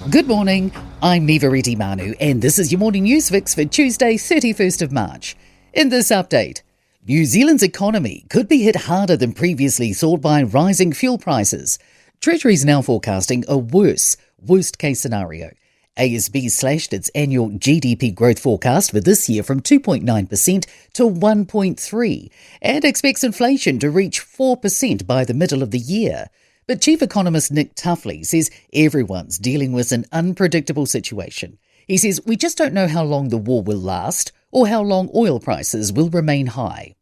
Good morning, I'm Nivareti Manu, and this is your morning news fix for Tuesday, 31st of March. In this update, New Zealand's economy could be hit harder than previously thought by rising fuel prices. Treasury is now forecasting a worst-case scenario. ASB slashed its annual GDP growth forecast for this year from 2.9% to 1.3% and expects inflation to reach 4% by the middle of the year. But Chief Economist Nick Tuffley says everyone's dealing with an unpredictable situation. He says we just don't know how long the war will last or how long oil prices will remain high.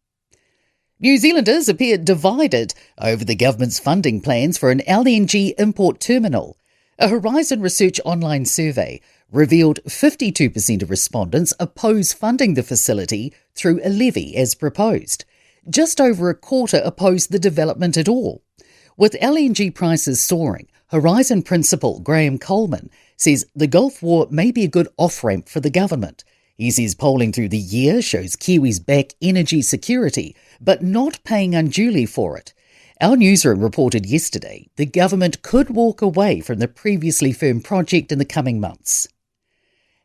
New Zealanders appear divided over the government's funding plans for an LNG import terminal. A Horizon Research online survey revealed 52% of respondents oppose funding the facility through a levy as proposed. Just over a quarter oppose the development at all. With LNG prices soaring, Horizon principal Graham Coleman says the Gulf War may be a good off-ramp for the government. He says polling through the year shows Kiwis back energy security, but not paying unduly for it. Our newsroom reported yesterday the government could walk away from the previously firm project in the coming months.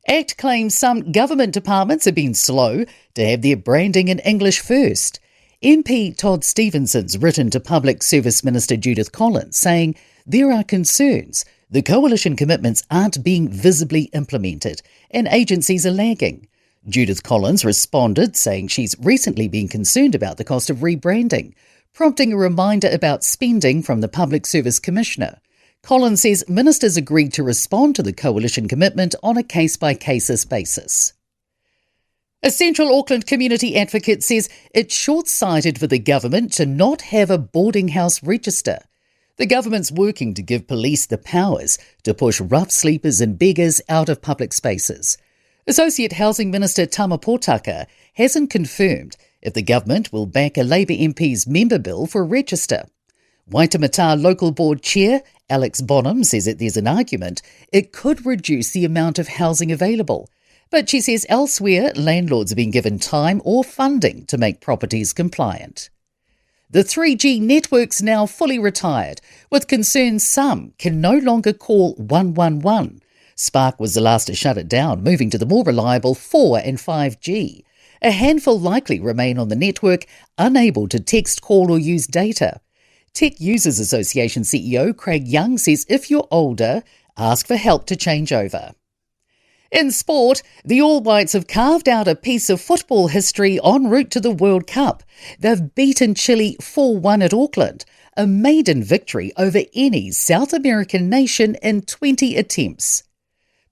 ACT claims some government departments have been slow to have their branding in English first. MP Todd Stevenson's written to Public Service Minister Judith Collins saying there are concerns the coalition commitments aren't being visibly implemented and agencies are lagging. Judith Collins responded saying she's recently been concerned about the cost of rebranding, prompting a reminder about spending from the Public Service Commissioner. Collins says ministers agreed to respond to the coalition commitment on a case-by-case basis. A Central Auckland community advocate says it's short-sighted for the government to not have a boarding house register. The government's working to give police the powers to push rough sleepers and beggars out of public spaces. Associate Housing Minister Tama Potaka hasn't confirmed if the government will back a Labour MP's member bill for a register. Waitemata Local Board Chair Alex Bonham says that there's an argument it could reduce the amount of housing available. But she says elsewhere, landlords have been given time or funding to make properties compliant. The 3G network's now fully retired, with concerns some can no longer call 111. Spark was the last to shut it down, moving to the more reliable 4 and 5G. A handful likely remain on the network, unable to text, call or use data. Tech Users Association CEO Craig Young says if you're older, ask for help to change over. In sport, the All Whites have carved out a piece of football history en route to the World Cup. They've beaten Chile 4-1 at Auckland, a maiden victory over any South American nation in 20 attempts.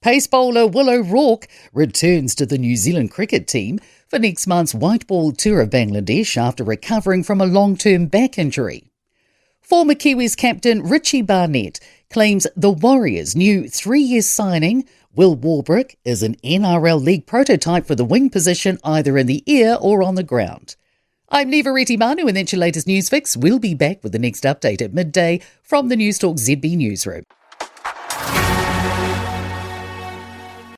Pace bowler Will O'Rourke returns to the New Zealand cricket team for next month's white ball tour of Bangladesh after recovering from a long-term back injury. Former Kiwis captain Richie Barnett claims the Warriors' new 3-year signing Will Warbrick is an NRL League prototype for the wing position either in the air or on the ground. I'm Nivareti Manu, and that's your latest news fix. We'll be back with the next update at midday from the Newstalk ZB newsroom.